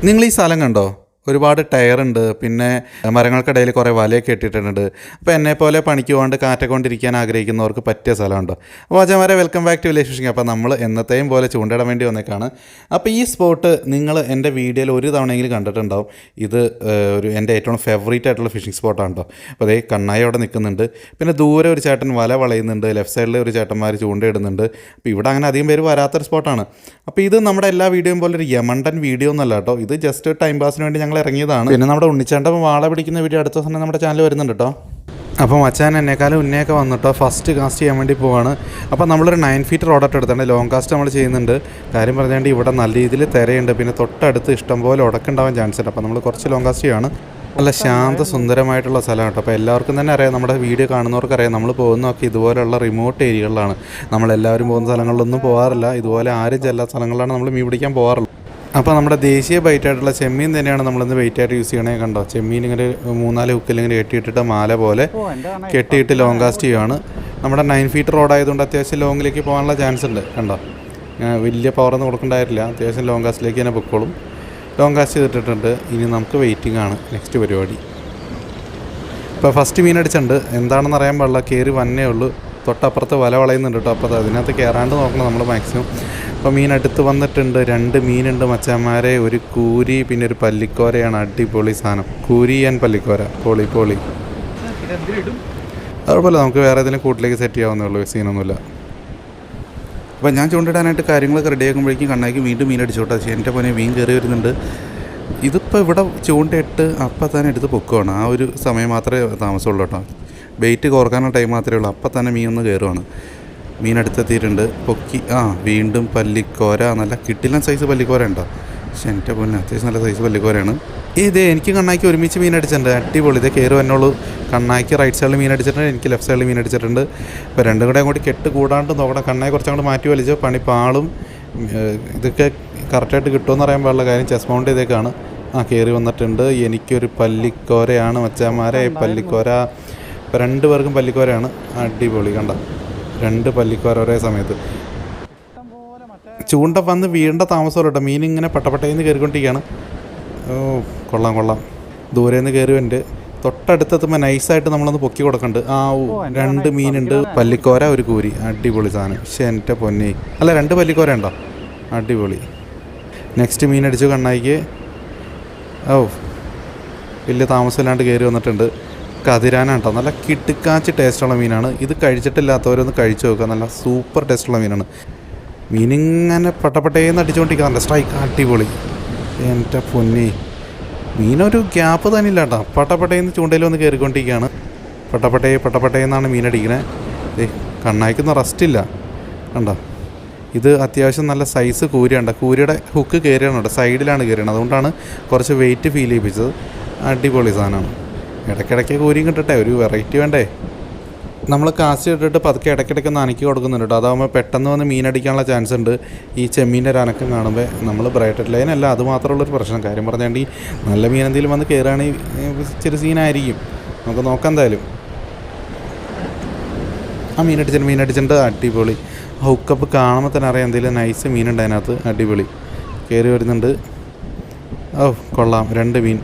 നിങ്ങൾ ഈ സ്ഥലം കണ്ടോ? ഒരുപാട് ടയറുണ്ട്. പിന്നെ മരങ്ങൾക്കിടയിൽ കുറേ വലയൊക്കെ ഇട്ടിട്ടുണ്ട്. അപ്പോൾ എന്നെപ്പോലെ പണിക്ക് പോകാണ്ട് കാറ്റൊക്കെ കൊണ്ടിരിക്കാൻ ആഗ്രഹിക്കുന്നവർക്ക് പറ്റിയ സ്ഥലമുണ്ടോ? അപ്പോൾ അച്ഛന്മാരെ welcome back to village fishing. അപ്പോൾ നമ്മൾ എന്നത്തെയും പോലെ ചൂണ്ടിടാൻ വേണ്ടി വന്നേക്കാണ്. അപ്പോൾ ഈ സ്പോട്ട് നിങ്ങൾ എൻ്റെ വീഡിയോയിൽ ഒരു തവണയെങ്കിലും കണ്ടിട്ടുണ്ടാവും. ഇത് എൻ്റെ ഏറ്റവും ഫേവറേറ്റ് ആയിട്ടുള്ള ഫിഷിംഗ് സ്പോട്ടാണ് കേട്ടോ. അപ്പോൾ അതേ കണ്ണായി അവിടെ നിൽക്കുന്നുണ്ട്. പിന്നെ ദൂരെ ഒരു ചേട്ടൻ വല വളയുന്നുണ്ട്. ലെഫ്റ്റ് സൈഡിൽ ഒരു ചേട്ടന്മാർ ചൂണ്ടയിടുന്നുണ്ട്. അപ്പോൾ ഇവിടെ അങ്ങനെ അധികം പേര് വരാത്തൊരു സ്പോട്ടാണ്. അപ്പോൾ ഇത് നമ്മുടെ എല്ലാ വീഡിയോയും പോലെ ഒരു യമണ്ടൻ വീഡിയോ ഒന്നല്ല കേട്ടോ. ഇത് ജസ്റ്റ് ടൈം പാസിന് വേണ്ടി ഞങ്ങൾ ഇറങ്ങിയതാണ്. പിന്നെ നമ്മുടെ ഉണ്ണിച്ചാണ്ടൻ വാള പിടിക്കുന്ന വീഡിയോ അടുത്ത സമയം നമ്മുടെ ചാനൽ വരുന്നുണ്ട് കേട്ടോ. അപ്പോൾ മച്ചാൻ എന്നെക്കാളും ഉന്നയൊക്കെ വന്നിട്ടോ ഫസ്റ്റ് കാസ്റ്റ് ചെയ്യാൻ വേണ്ടി പോവാണ്. അപ്പോൾ നമ്മളൊരു 9 ഫീറ്റ് റോഡൊക്കെ എടുത്തിട്ടുണ്ട്. ലോങ് കാസ്റ്റ് നമ്മൾ ചെയ്യുന്നുണ്ട്. കാര്യം പറഞ്ഞാൽ ഇവിടെ നല്ല രീതിയിൽ തിരയുണ്ട്. പിന്നെ തൊട്ടടുത്ത് ഇഷ്ടംപോലെ ഉടക്കുണ്ടാവാൻ ചാൻസ് ഉണ്ട്. അപ്പോൾ നമ്മൾ കുറച്ച് ലോങ് കാസ്റ്റ് ചെയ്യുകയാണ്. നല്ല ശാന്ത സുന്ദരമായിട്ടുള്ള സ്ഥലമാണ് കേട്ടോ. അപ്പോൾ എല്ലാവർക്കും തന്നെ അറിയാം, നമ്മുടെ വീഡിയോ കാണുന്നവർക്കറിയാം, നമ്മൾ പോകുന്നതൊക്കെ ഇതുപോലെയുള്ള റിമോട്ട് ഏരിയകളിലാണ്. നമ്മളെല്ലാവരും പോകുന്ന സ്ഥലങ്ങളിലൊന്നും പോകാറില്ല. ഇതുപോലെ ആരും ചെല്ലാത്ത സ്ഥലങ്ങളിലാണ് നമ്മൾ മീൻ പിടിക്കാൻ പോകാറുള്ളത്. അപ്പോൾ നമ്മുടെ ദേശീയ ബൈറ്റായിട്ടുള്ള ചെമ്മീൻ തന്നെയാണ് നമ്മളിന്ന് വെയിറ്റായിട്ട് യൂസ് ചെയ്യണേ. കണ്ടോ, ചെമ്മീൻ ഇങ്ങനെ 3-4 ഹുക്കിൽ ഇങ്ങനെ കെട്ടിയിട്ടിട്ട് മാല പോലെ കെട്ടിയിട്ട് ലോങ് കാസ്റ്റ് ചെയ്യുകയാണ്. നമ്മുടെ 9 ഫീറ്റ് റോഡായതുകൊണ്ട് അത്യാവശ്യം ലോങ്ങിലേക്ക് പോകാനുള്ള ചാൻസ് ഉണ്ട്. കണ്ടോ, വലിയ പവറൊന്നും കൊടുക്കേണ്ടായിട്ടില്ല. അത്യാവശ്യം ലോങ് കാസ്റ്റിലേക്ക് തന്നെ പൊക്കോളും. ലോങ് കാസ്റ്റ് ചെയ്തിട്ടുണ്ട്. ഇനി നമുക്ക് വെയിറ്റിംഗ് ആണ് നെക്സ്റ്റ് പരിപാടി. ഇപ്പോൾ ഫസ്റ്റ് മീൻ അടിച്ചിട്ടുണ്ട്. എന്താണെന്ന് അറിയാൻ പാടില്ല, കയറി വന്നേ ഉള്ളൂ. തൊട്ടപ്പുറത്ത് വല വളയുന്നുണ്ട് കേട്ടോ. അപ്പോൾ അതിനകത്ത് കയറാണ്ട് നോക്കണം നമ്മൾ മാക്സിമം. അപ്പോൾ മീൻ അടുത്ത് വന്നിട്ടുണ്ട്. 2 മീനുണ്ട് മച്ചാന്മാരെ. ഒരു കൂരി പിന്നെ ഒരു പല്ലിക്കോരയാണ്. അടിപൊളി സാധനം. കൂരി ആൻഡ് പല്ലിക്കോര. പൊളി പൊളി. അതുപോലെ നമുക്ക് വേറെ ഏതെങ്കിലും കൂട്ടിലേക്ക് സെറ്റ് ചെയ്യാവുന്നേ ഉള്ളൂ. സീനൊന്നുമില്ല. അപ്പോൾ ഞാൻ ചൂണ്ടിടാനായിട്ട് കാര്യങ്ങളൊക്കെ റെഡി ആക്കുമ്പോഴേക്കും കണ്ണാക്കി വീണ്ടും മീൻ അടിച്ചോട്ടെ. പക്ഷേ എൻ്റെ പോലെ മീൻ കയറി വരുന്നുണ്ട്. ഇതിപ്പോൾ ഇവിടെ ചൂണ്ടയിട്ട് അപ്പം തന്നെ എടുത്ത് പൊക്കുവാണ്. ആ ഒരു സമയം മാത്രമേ താമസമുള്ളൂ കേട്ടോ. വെയിറ്റ് കുറക്കാനുള്ള ടൈം മാത്രമേ ഉള്ളൂ. അപ്പം തന്നെ മീൻ ഒന്ന് കയറുവാണ്. മീൻ അടുത്തെത്തിയിട്ടുണ്ട്. പൊക്കി. വീണ്ടും പല്ലിക്കോര. നല്ല കിട്ടില്ല സൈസ് പല്ലിക്കോര ഉണ്ടോ? പക്ഷെ എൻ്റെ പൊന്നെ അത്യാവശ്യം നല്ല സൈസ് പല്ലിക്കോരയാണ്. ഇതേ എനിക്ക് കണ്ണാക്കി ഒരുമിച്ച് മീൻ അടിച്ചിട്ടുണ്ട്. അടിപൊളി. ഇതേ കയറി വന്നോളൂ. കണ്ണാക്കി റൈറ്റ് സൈഡിൽ മീൻ അടിച്ചിട്ടുണ്ട്, എനിക്ക് ലെഫ്റ്റ് സൈഡിൽ മീൻ അടിച്ചിട്ടുണ്ട്. ഇപ്പോൾ രണ്ടും കൂടെ അങ്ങോട്ട് കെട്ട് കൂടാണ്ട് നോക്കണം. കണ്ണായി കുറച്ചങ്ങോട്ട് മാറ്റി വലിച്ചോ പണി പാളും. ഇതൊക്കെ കറക്റ്റായിട്ട് കിട്ടുമെന്ന് അറിയാൻ പാടില്ല. കാര്യം ചെസ് മൗണ്ട് ചെയ്തേക്കാണ്. കയറി വന്നിട്ടുണ്ട്. എനിക്കൊരു പല്ലിക്കോരയാണ് മച്ചാന്മാരെ. പല്ലിക്കോര ഇപ്പോൾ 2 പേർക്കും പല്ലിക്കോരയാണ്. അടിപൊളി. കണ്ട 2 പല്ലിക്കോര ഒരേ സമയത്ത്. ചൂണ്ട വന്ന് വീണ്ട താമസമല്ല കേട്ടോ. മീനിങ്ങനെ പട്ടപ്പട്ടയിൽ കയറിക്കൊണ്ടിരിക്കുകയാണ്. കൊള്ളാം കൊള്ളാം. ദൂരെ നിന്ന് കയറുവൻ്റെ തൊട്ടടുത്തെത്തുമ്പോൾ നൈസായിട്ട് നമ്മളൊന്ന് പൊക്കി കൊടുക്കുന്നുണ്ട്. 2 മീനുണ്ട്. പല്ലിക്കോര ഒരു കൂരി. അടിപൊളി സാധനം. പക്ഷേ എൻ്റെ പൊന്നെ. അല്ല 2 പല്ലിക്കോര ഉണ്ടോ? അടിപൊളി. നെക്സ്റ്റ് മീൻ അടിച്ചു കണ്ണായിക്ക്. വലിയ താമസമില്ലാണ്ട് കയറി വന്നിട്ടുണ്ട്. കതിരാനാണ് കേട്ടോ. നല്ല കിടുക്കാച്ച് ടേസ്റ്റുള്ള മീനാണ്. ഇത് കഴിച്ചിട്ടില്ലാത്തവരൊന്ന് കഴിച്ചു നോക്കുക. നല്ല സൂപ്പർ ടേസ്റ്റുള്ള മീനാണ്. മീനിങ്ങനെ പട്ടപ്പട്ടേന്ന് അടിച്ചുകൊണ്ടിരിക്കുക. നല്ല സ്ട്രൈക്ക്. അടിപൊളി. എൻ്റെ പൊന്നി. മീനൊരു ഗ്യാപ്പ് തന്നെ ഇല്ല കേട്ടോ. പട്ടപ്പട്ടേന്ന് ചൂണ്ടയിൽ വന്ന് കയറിക്കൊണ്ടിരിക്കുകയാണ്. പട്ടപ്പട്ടയെന്നാണ് മീനടിക്കുന്നത്. കണ്ണായിക്കൊന്നും റെസ്റ്റില്ല. കണ്ടോ, ഇത് അത്യാവശ്യം നല്ല സൈസ് കൂരിയുണ്ട്. കൂരിയുടെ ഹുക്ക് കയറിയാണ് കേട്ടോ. സൈഡിലാണ് കയറിയത്. അതുകൊണ്ടാണ് കുറച്ച് വെയിറ്റ് ഫീൽ ചെയ്യിപ്പിച്ചത്. അടിപൊളി സാധനമാണ്. ഇടയ്ക്കിടയ്ക്ക് കൂരിയും കിട്ടട്ടെ, ഒരു വെറൈറ്റി വേണ്ടേ. നമ്മൾ കാസ്റ്റ് ഇട്ടിട്ട് പതുക്കെ ഇടയ്ക്കിടയ്ക്ക് ഒന്ന് അനക്കി കൊടുക്കുന്നുണ്ട് കേട്ടോ. അതാകുമ്പോൾ പെട്ടെന്ന് വന്ന് മീനടിക്കാനുള്ള ചാൻസ് ഉണ്ട്. ഈ ചെമ്മീൻ്റെ ഒരു അനക്കം കാണുമ്പോൾ നമ്മൾ ബ്രൈറ്റഡ് ലൈൻ അല്ല, അത് മാത്രമുള്ളൊരു പ്രശ്നം. കാര്യം പറഞ്ഞാൽ നല്ല മീൻ എന്തെങ്കിലും വന്ന് കയറുകയാണെങ്കിൽ ഇച്ചിരി സീനായിരിക്കും. നമുക്ക് നോക്കാം എന്തായാലും. മീനടിച്ചിട്ടുണ്ട്. അടിപൊളി. ഹുക്കപ്പ് കാണുമ്പോൾ തന്നെ അറിയാം എന്തെങ്കിലും നൈസ് മീനുണ്ട് അതിനകത്ത്. അടിപൊളി. കയറി വരുന്നുണ്ട്. കൊള്ളാം. 2 മീൻ,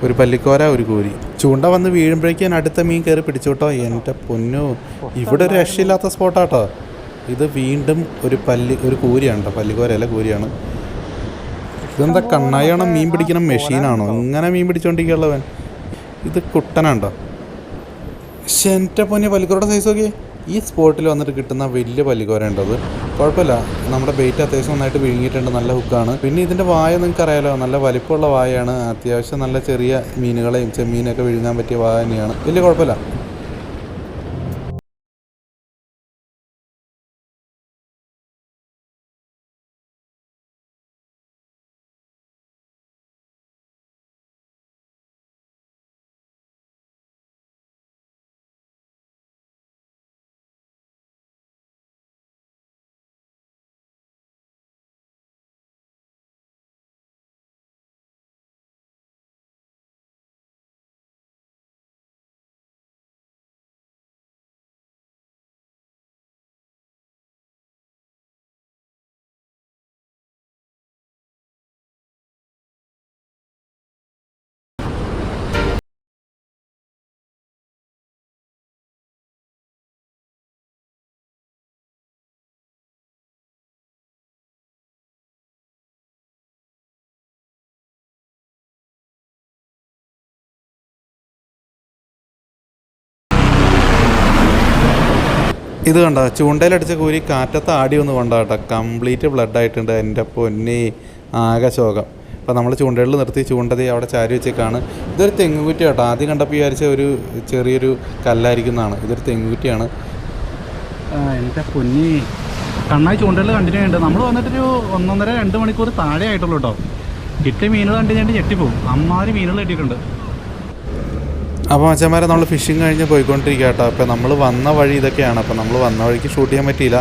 ഒരു പല്ലിക്കോര ഒരു കൂരി. ചൂണ്ട വന്ന് വീഴുമ്പോഴേക്കും അടുത്ത മീൻ കയറി പിടിച്ചു കേട്ടോ. എൻ്റെ പൊന്നോ, ഇവിടെ ഒരു രക്ഷയില്ലാത്ത സ്പോട്ടാട്ടോ. ഇത് വീണ്ടും ഒരു കൂരിയാണ് കേട്ടോ. പല്ലിക്കോരയല്ല, കൂരിയാണ്. ഇതെന്താ കണ്ണായാണോ മീൻ പിടിക്കണം മെഷീനാണോ? ഇങ്ങനെ മീൻ പിടിച്ചോണ്ടിരിക്കുള്ളവൻ. ഇത് കുട്ടനാണ്ടോ? പക്ഷേ എൻ്റെ പൊന്നെ, പല്ലിക്കോരയുടെ സൈസ് നോക്കിയേ. ഈ സ്പോട്ടിൽ വന്നിട്ട് കിട്ടുന്ന വലിയ പല്ലിക്കോര ഉണ്ടത്. കുഴപ്പമില്ല, നമ്മുടെ ബെയ്റ്റ് അത്യാവശ്യം നന്നായിട്ട് വിഴുങ്ങിയിട്ടുണ്ട്. നല്ല ഹുക്കാണ്. പിന്നെ ഇതിൻ്റെ വായ നിങ്ങൾക്ക് അറിയാലോ, നല്ല വലിപ്പമുള്ള വായാണ്. അത്യാവശ്യം നല്ല ചെറിയ മീനുകളെയും ചെമ്മീനൊക്കെ വിഴുങ്ങാൻ പറ്റിയ വായ തന്നെയാണ്. വലിയ കുഴപ്പമില്ല. ഇത് കണ്ടോ, ചൂണ്ടയിലടിച്ച കൂരി കാറ്റത്ത് ആടി ഒന്ന് കൊണ്ടാട്ടോ, കംപ്ലീറ്റ് ബ്ലഡ് ആയിട്ടുണ്ട്. എൻ്റെ പൊന്നി, ആകെ ശോകം. അപ്പോൾ നമ്മൾ ചൂണ്ടകളിൽ നിർത്തി ചൂണ്ടതി അവിടെ ചാരി വെച്ചേക്കാണ്. ഇതൊരു തെങ്ങുകുറ്റി കേട്ടോ. ആദ്യം കണ്ടപ്പോൾ വിചാരിച്ച ഒരു ചെറിയൊരു കല്ലായിരിക്കുന്നതാണ്. ഇതൊരു തെങ്ങുകുറ്റിയാണ്. എൻ്റെ പൊന്നി, കണ്ണായി ചൂണ്ടകളിൽ കണ്ടിന്യൂ ഉണ്ട്. നമ്മൾ വന്നിട്ടൊരു 1.5-2 മണിക്കൂർ താഴെ ആയിട്ടുള്ളൂ കേട്ടോ. കിട്ടിയ മീനുകൾ കണ്ടു കഴിഞ്ഞിട്ട് ഞെട്ടിപ്പോവും. അമ്മാതിരി മീനുകൾ കിട്ടിയിട്ടുണ്ട്. അപ്പോൾ മച്ചന്മാരെ നമ്മൾ ഫിഷിങ് കഴിഞ്ഞ് പോയിക്കൊണ്ടിരിക്കുക കേട്ടോ. അപ്പോൾ നമ്മൾ വന്ന വഴി ഇതൊക്കെയാണ്. അപ്പോൾ നമ്മൾ വന്ന വഴിക്ക് ഷൂട്ട് ചെയ്യാൻ പറ്റിയില്ല.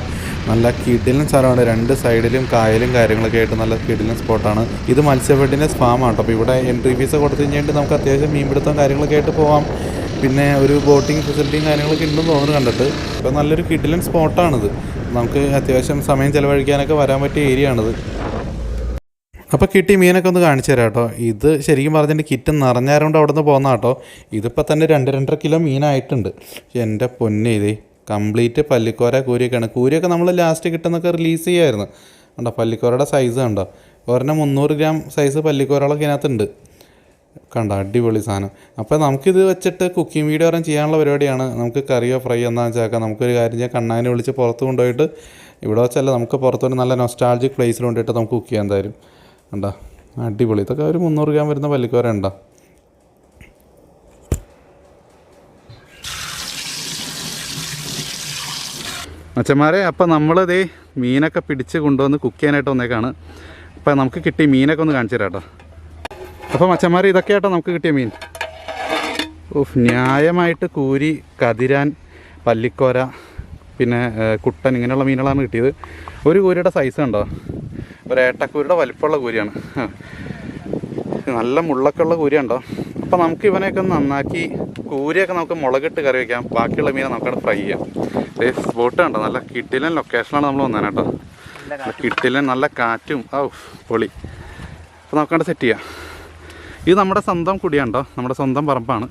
നല്ല കിടിലൻ സ്ഥലമാണ്. 2 സൈഡിലും കായലും കാര്യങ്ങളൊക്കെ ആയിട്ട് നല്ല കിടിലൻ സ്പോട്ടാണ്. ഇത് മത്സ്യഫെഡിൻ്റെ ഫാമാണ് കേട്ടോ. അപ്പോൾ ഇവിടെ എൻട്രി ഫീസ് കൊടുത്തു കഴിഞ്ഞിട്ട് നമുക്ക് അത്യാവശ്യം മീൻപിടുത്തം കാര്യങ്ങളൊക്കെ ആയിട്ട് പോകാം. പിന്നെ ഒരു ബോട്ടിങ് ഫെസിലിറ്റിയും കാര്യങ്ങളൊക്കെ ഉണ്ടെന്ന് തോന്നുന്നു കണ്ടിട്ട്. അപ്പോൾ നല്ലൊരു കിടിലൻ സ്പോട്ടാണിത്. നമുക്ക് അത്യാവശ്യം സമയം ചിലവഴിക്കാനൊക്കെ വരാൻ പറ്റിയ ഏരിയ ആണിത്. അപ്പോൾ കിട്ടി മീനൊക്കെ ഒന്ന് കാണിച്ചു തരാം കേട്ടോ. ഇത് ശരിക്കും പറഞ്ഞിട്ട് കിറ്റ് നിറഞ്ഞായതുകൊണ്ട് അവിടെ നിന്ന് പോകുന്ന കേട്ടോ. ഇതിപ്പോൾ തന്നെ 2-2.5 കിലോ മീനായിട്ടുണ്ട്. എൻ്റെ പൊന്നെ, ഇതേ കംപ്ലീറ്റ് പല്ലിക്കോര കൂരിയൊക്കെയാണ്. കൂരിയൊക്കെ നമ്മൾ ലാസ്റ്റ് കിട്ടുന്നൊക്കെ റിലീസ് ചെയ്യുമായിരുന്നു. കണ്ടോ പല്ലിക്കോരയുടെ സൈസ് കണ്ടോ. ഒരെണ്ണം 300 ഗ്രാം സൈസ് പല്ലിക്കോരകളൊക്കെ ഇതിനകത്തുണ്ട്. കണ്ടോ, അടിപൊളി സാധനം. അപ്പോൾ നമുക്കിത് വെച്ചിട്ട് കുക്കിംഗ് വീഡിയോ ഒരെണ്ണം ചെയ്യാനുള്ള പരിപാടിയാണ്. നമുക്ക് കറിയോ ഫ്രൈ എന്താണെന്ന് വെച്ചാൽ നമുക്കൊരു കാര്യം ചെയ്യാം, കണ്ണാനെ വിളിച്ച് പുറത്ത് കൊണ്ടുപോയിട്ട്, ഇവിടെ വെച്ചല്ല നമുക്ക് പുറത്തൊരു നല്ല നൊസ്റ്റാൾജിക് പ്ലേസിൽ കൊണ്ടുപോയിട്ട് നമുക്ക് കുക്ക് ചെയ്യാൻ തരും. ഉണ്ടോ, അടിപൊളി. ഇതൊക്കെ ഒരു 300 ഗ്രാം വരുന്ന പല്ലിക്കോര ഉണ്ടോ. അച്ഛന്മാരെ, അപ്പോൾ നമ്മളിതേ മീനൊക്കെ പിടിച്ച് കൊണ്ടുവന്ന് കുക്ക് ചെയ്യാനായിട്ട് വന്നേക്കാണ്. അപ്പോൾ നമുക്ക് കിട്ടിയ മീനൊക്കെ ഒന്ന് കാണിച്ചു തരാം കേട്ടോ. അപ്പം അച്ഛന്മാരെ, ഇതൊക്കെ ആട്ടോ നമുക്ക് കിട്ടിയ മീൻ. ന്യായമായിട്ട് കൂരി, കതിരാൻ, പല്ലിക്കോര, പിന്നെ കുട്ടൻ, ഇങ്ങനെയുള്ള മീനുകളാണ് കിട്ടിയത്. ഒരു കൂരിയുടെ സൈസ് കണ്ടോ, ഒരു ഏട്ടക്കൂരിയുടെ വലിപ്പമുള്ള കൂരിയാണ്. നല്ല മുള്ളൊക്കെ ഉള്ള കൂരി ഉണ്ടോ. അപ്പോൾ നമുക്ക് ഇവനെയൊക്കെ നന്നാക്കി കൂരിയൊക്കെ നമുക്ക് മുളകിട്ട് കറി വയ്ക്കാം. ബാക്കിയുള്ള മീനെ നമുക്കവിടെ ഫ്രൈ ചെയ്യാം. സ്പോട്ട് കണ്ടോ, നല്ല കിട്ടിലൻ ലൊക്കേഷനാണ് നമ്മൾ വന്നേനെ കേട്ടോ. കിട്ടിലൻ, നല്ല കാറ്റും, പൊളി. അപ്പോൾ നമുക്കവിടെ സെറ്റ് ചെയ്യാം. ഇത് നമ്മുടെ സ്വന്തം കുടിയാണ്ടോ, നമ്മുടെ സ്വന്തം പറമ്പാണ്.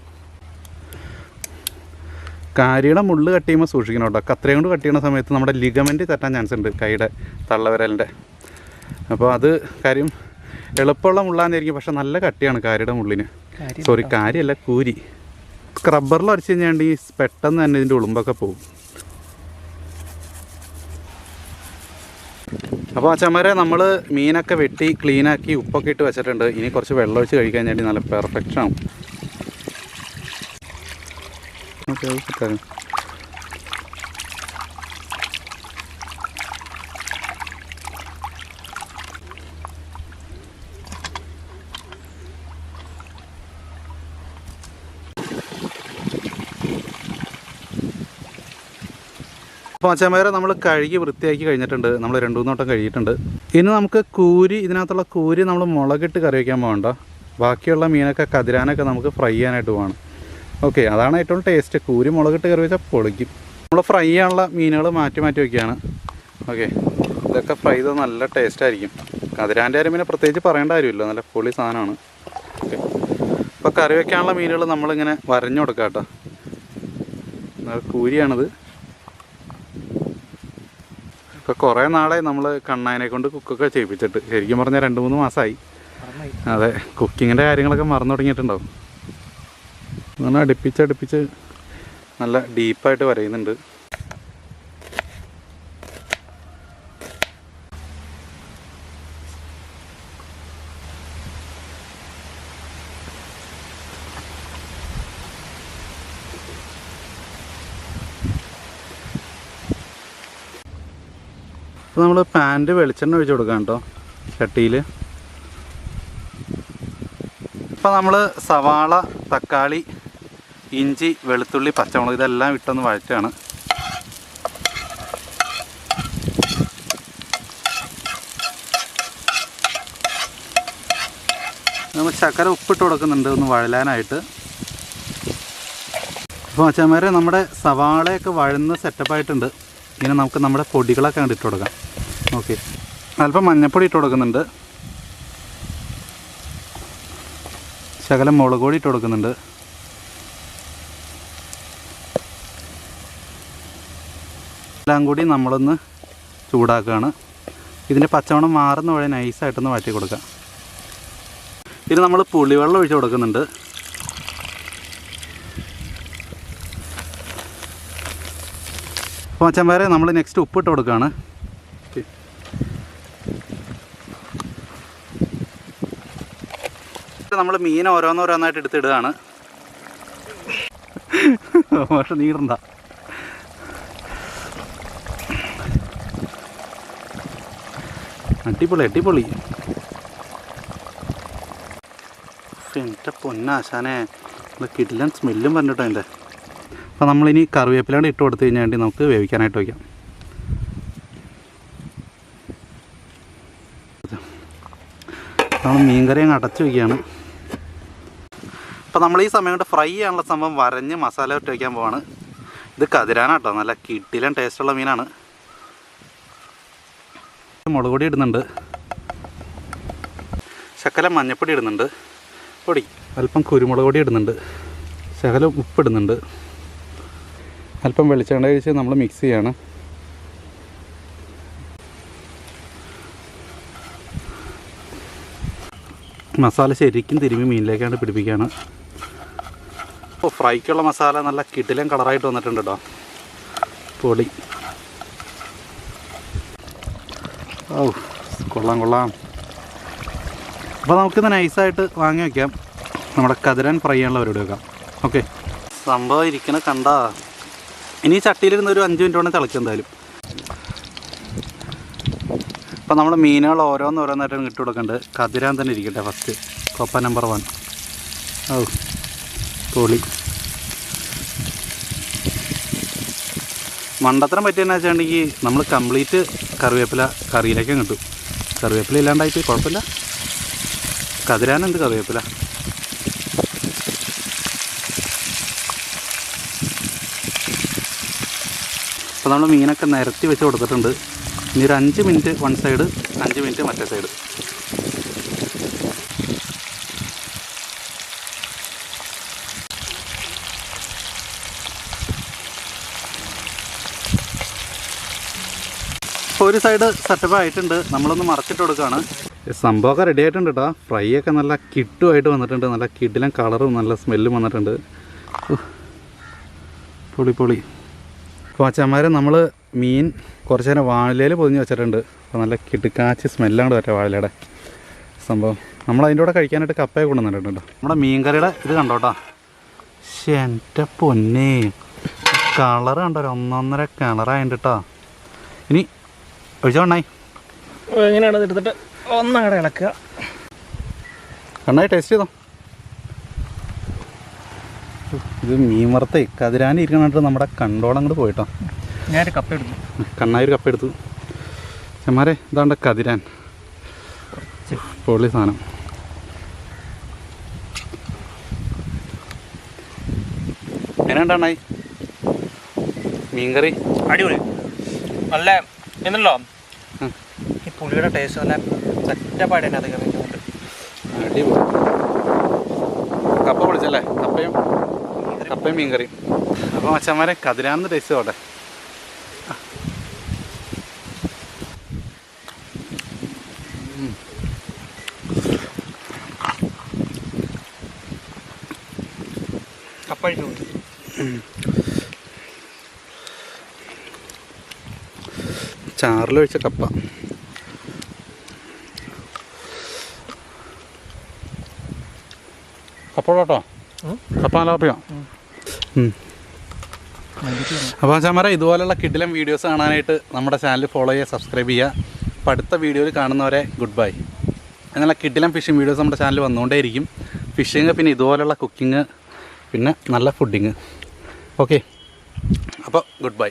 കാരിയുടെ മുള്ള് കട്ട് ചെയ്യുമ്പോൾ സൂക്ഷിക്കണം കേട്ടോ. കത്രയും കൊണ്ട് കട്ട് ചെയ്യുന്ന സമയത്ത് നമ്മുടെ ലിഗമെൻറ്റ് തട്ടാൻ ചാൻസ് ഉണ്ട്, കൈയുടെ തള്ളവിരലിൻ്റെ. അപ്പോൾ അത് കാര്യം എളുപ്പമുള്ള മുള്ളാന്നിരിക്കും, പക്ഷെ നല്ല കട്ടിയാണ് കാരിയുടെ മുള്ളിന്. സോറി, കാര്യമല്ല, കൂരി. സ്ക്രബ്ബറിൽ അരച്ച് കഴിഞ്ഞാൽ ഈ പെട്ടെന്ന് തന്നെ ഇതിൻ്റെ ഉളുമ്പൊക്കെ പോകും. അപ്പോൾ അച്ഛന്മാരെ, നമ്മൾ മീനൊക്കെ വെട്ടി ക്ലീനാക്കി ഉപ്പൊക്കെ ഇട്ട് വെച്ചിട്ടുണ്ട്. ഇനി കുറച്ച് വെള്ളം ഒഴിച്ച് കഴിക്കാൻ വേണ്ടി നല്ല പെർഫെക്ഷൻ ആവും. ഓക്കെ, അപ്പോൾ അച്ഛന്മാരെ, നമ്മൾ കഴുകി വൃത്തിയാക്കി കഴിഞ്ഞിട്ടുണ്ട്. നമ്മൾ 2-3 വട്ടം കഴുകിയിട്ടുണ്ട്. ഇനി നമുക്ക് കൂരി, ഇതിനകത്തുള്ള കൂരി നമ്മൾ മുളകിട്ട് കറി വയ്ക്കാൻ പോകണ്ട. ബാക്കിയുള്ള മീനൊക്കെ കതിരാനൊക്കെ നമുക്ക് ഫ്രൈ ചെയ്യാനായിട്ട് പോകണം. ഓക്കെ, അതാണ് ഏറ്റവും ടേസ്റ്റ്. കൂരി മുളകിട്ട് കറി വെച്ചാൽ പൊളിക്കും. നമ്മൾ ഫ്രൈ ചെയ്യാനുള്ള മീനുകൾ മാറ്റി വയ്ക്കുകയാണ്. ഓക്കെ, ഇതൊക്കെ ഫ്രൈ ചെയ്ത് നല്ല ടേസ്റ്റായിരിക്കും. കതിരാൻ്റെ കാര്യം പിന്നെ പ്രത്യേകിച്ച് പറയേണ്ട കാര്യമില്ല, നല്ല പൊളി സാധനമാണ്. ഓക്കെ, അപ്പോൾ കറി വയ്ക്കാനുള്ള മീനുകൾ നമ്മളിങ്ങനെ വരഞ്ഞു കൊടുക്കാം കേട്ടോ. കൂരിയാണിത്. ഇപ്പോൾ കുറേ നാളായി നമ്മൾ കണ്ണായനെ കൊണ്ട് കുക്കൊക്കെ ചെയ്യിപ്പിച്ചിട്ട്. ശരിക്കും പറഞ്ഞാൽ 2-3 മാസമായി. അതെ, കുക്കിങ്ങിൻ്റെ കാര്യങ്ങളൊക്കെ മറന്നു തുടങ്ങിയിട്ടുണ്ടാവും. അങ്ങനെ അടുപ്പിച്ച് നല്ല ഡീപ്പായിട്ട് വരയുന്നുണ്ട്. അപ്പോൾ നമ്മൾ പാൻറ്റ് വെളിച്ചെണ്ണ ഒഴിച്ച് കൊടുക്കാം കേട്ടോ ചട്ടിയിൽ. ഇപ്പോൾ നമ്മൾ സവാള, തക്കാളി, ഇഞ്ചി, വെളുത്തുള്ളി, പച്ചമുളക് ഇതെല്ലാം ഇട്ടൊന്ന് വഴറ്റാണ്. നമ്മൾ ശകലം ഉപ്പിട്ട് കൊടുക്കുന്നുണ്ട് ഒന്ന് വഴലാനായിട്ട്. അപ്പോൾ അച്ഛന്മാരെ, നമ്മുടെ സവാളയൊക്കെ വഴന്ന് സെറ്റപ്പായിട്ടുണ്ട്. ഇങ്ങനെ നമുക്ക് നമ്മുടെ പൊടികളൊക്കെ കണ്ടിട്ട് കൊടുക്കാം. ഓക്കെ, അല്പം മഞ്ഞൾപ്പൊടി ഇട്ട് കൊടുക്കുന്നുണ്ട്, ശകലം മുളക് പൊടി ഇട്ട് കൊടുക്കുന്നുണ്ട്, എല്ലാം കൂടി നമ്മളൊന്ന് ചൂടാക്കുകയാണ്. ഇതിൻ്റെ പച്ചമണം മാറുന്ന വഴി നൈസായിട്ടൊന്ന് വഴറ്റി കൊടുക്കാം. ഇത് നമ്മൾ പുളിവെള്ളം ഒഴിച്ച് കൊടുക്കുന്നുണ്ട്. അപ്പോൾ മച്ചന്മാരെ നമ്മൾ നെക്സ്റ്റ് ഉപ്പിട്ട് കൊടുക്കുകയാണ്. നമ്മൾ മീൻ ഓരോന്നോരോന്നായിട്ട് എടുത്തിടുകയാണ്. പക്ഷെ നീടണ്ട. അടിപൊളി അടിപൊളി. എൻ്റെ പൊന്നാശാനെ കിടിലൻ സ്മെല്ലും പറഞ്ഞിട്ടോ അതിൻ്റെ. അപ്പോൾ നമ്മളിനി കറിവേപ്പിലാണ്ട് ഇട്ട് കൊടുത്തു കഴിഞ്ഞാൽ വേണ്ടി നമുക്ക് വേവിക്കാനായിട്ട് വയ്ക്കാം. നമ്മൾ മീൻകറി അങ്ങ് അടച്ചു വയ്ക്കുകയാണ്. അപ്പോൾ നമ്മൾ ഈ സമയം കൊണ്ട് ഫ്രൈ ചെയ്യാനുള്ള സംഭവം വരഞ്ഞ് മസാല ഇട്ട് വയ്ക്കാൻ പോവാണ്. ഇത് കതിരാനാട്ടോ, നല്ല കിടിലൻ ടേസ്റ്റുള്ള മീനാണ്. മുളക് പൊടി ഇടുന്നുണ്ട്, ശകലം മഞ്ഞൾപ്പൊടി ഇടുന്നുണ്ട്, പൊടി അല്പം കുരുമുളക് പൊടി ഇടുന്നുണ്ട്, ശകലം ഉപ്പിടുന്നുണ്ട്, അല്പം വെളിച്ചെണ്ണ കഴിച്ച് നമ്മൾ മിക്സ് ചെയ്യാണ്. മസാല ശരിക്കും തിരുമ്മി മീനിലേക്കാണ് പിടിപ്പിക്കുകയാണ്. അപ്പോൾ ഫ്രൈക്കുള്ള മസാല നല്ല കിടിലൻ കളറായിട്ട് വന്നിട്ടുണ്ട് കേട്ടോ. പൊടി ഓ കൊള്ളാം കൊള്ളാം. അപ്പോൾ നമുക്കിത് നൈസായിട്ട് വാങ്ങി വയ്ക്കാം. നമ്മുടെ കതിരാൻ ഫ്രൈ ചെയ്യാനുള്ള പരിപാടി വെക്കാം. ഓക്കെ, സംഭവം ഇരിക്കണ കണ്ടാ. ഇനി ചട്ടിയിലിരുന്ന് ഒരു 5 മിനിറ്റ് കൊണ്ട് തിളയ്ക്കും എന്തായാലും. അപ്പോൾ നമ്മൾ മീനുകൾ ഓരോന്നോരോന്നായിട്ടും ഇട്ട് കൊടുക്കുന്നുണ്ട്. കതിരാൻ തന്നെ ഇരിക്കട്ടെ ഫസ്റ്റ്, കൊപ്പ നമ്പർ 1. ഓ പൊളി. മണ്ടത്തരം പറ്റിയെന്ന് വെച്ചിട്ടുണ്ടെങ്കിൽ നമ്മൾ കംപ്ലീറ്റ് കറിവേപ്പില കറിയിലേക്കും കിട്ടും. കറിവേപ്പില ഇല്ലാണ്ടായിട്ട് കുഴപ്പമില്ല, കതിരാനെന്ത് കറിവേപ്പില. അപ്പോൾ നമ്മൾ മീനൊക്കെ നിരത്തി വെച്ച് കൊടുത്തിട്ടുണ്ട്. ഇനി ഒരു 5 മിനിറ്റ് വൺ സൈഡ്, 5 മിനിറ്റ് മറ്റേ സൈഡ്. ഇപ്പോൾ ഒരു സൈഡ് സെറ്റപ്പ് ആയിട്ടുണ്ട്. നമ്മളൊന്ന് മറച്ചിട്ട് കൊടുക്കുകയാണ്. സംഭവമൊക്കെ റെഡി ആയിട്ടുണ്ട് കേട്ടോ. ഫ്രൈ ഒക്കെ നല്ല കിട്ടുമായിട്ട് വന്നിട്ടുണ്ട്. നല്ല കിടിലൻ കളറും നല്ല സ്മെല്ലും വന്നിട്ടുണ്ട്. പൊളി പൊളി. അപ്പോൾ അച്ഛന്മാർ നമ്മൾ മീൻ കുറച്ച് നേരം വാഴയിലയിൽ പൊതിഞ്ഞ് വെച്ചിട്ടുണ്ട്. അപ്പോൾ നല്ല കിടുക്കാച്ച് സ്മെല്ലാണ് പറ്റുക വാഴയിലയുടെ സംഭവം. നമ്മൾ അതിൻ്റെ കൂടെ കഴിക്കാനായിട്ട് കപ്പയെ കൊണ്ടുവന്നിട്ടുണ്ട് കേട്ടോ. നമ്മുടെ മീൻ കറിയുടെ ഇത് കണ്ടോട്ടോ. പക്ഷേ എൻ്റെ പൊന്നേ, കളറ് കണ്ടോ, ഒരു 1.5 കളറായിട്ട് കേട്ടോ. ഇനി ഒഴിച്ചോ കണ്ണായി. എങ്ങനെയാണ് എടുത്തിട്ട് ഒന്നങ്ങടെ ഇളക്കുക. കണ്ണായി ടേസ്റ്റ് ചെയ്തോ. ഇത് മീൻ വറുത്തേ കതിരാനി ഇരിക്കണിട്ട് നമ്മുടെ കണ്ടോളം അങ്ങോട്ട് പോയിട്ടോ. ഞാനൊരു കപ്പ എടുത്തു. കണ്ണായി ഒരു കപ്പ എടുത്തു. ചെമ്മാരെ ഇതാണ്ട് കതിരാൻ, പൊളി സാധനം. എങ്ങനെയുണ്ടായി മീൻകറി? അടിപൊളി. നല്ല എന്നല്ലോ ഈ പുളിയുടെ ടേസ്റ്റ് നല്ല സെറ്റപ്പായിട്ട് തന്നെ അത് കറിക്കുന്നുണ്ട്. അടിപൊളി. കപ്പ പൊളിച്ചല്ലേ? കപ്പയും മീൻകറിയും. അപ്പോൾ മച്ചന്മാരെ കതിരാന്ന് ടേസ്റ്റ് പോട്ടെ. കപ്പ കഴിക്കുന്നുണ്ട്. ചാറിലൊഴിച്ച കപ്പ. കപ്പ കേട്ടോ, കപ്പ നല്ല കപ്പയാണ്. അപ്പോൾ ചാമര ഇതുപോലുള്ള കിടിലം വീഡിയോസ് കാണാനായിട്ട് നമ്മുടെ ചാനൽ ഫോളോ ചെയ്യുക, സബ്സ്ക്രൈബ് ചെയ്യുക. അപ്പോൾ അടുത്ത വീഡിയോയിൽ കാണുന്നവരെ ഗുഡ് ബൈ. എന്നുള്ള കിടിലം ഫിഷിംഗ് വീഡിയോസ് നമ്മുടെ ചാനൽ വന്നുകൊണ്ടേയിരിക്കും. ഫിഷിങ്, പിന്നെ ഇതുപോലുള്ള കുക്കിങ്, പിന്നെ നല്ല ഫുഡിങ്. ഓക്കെ, അപ്പോൾ ഗുഡ് ബൈ.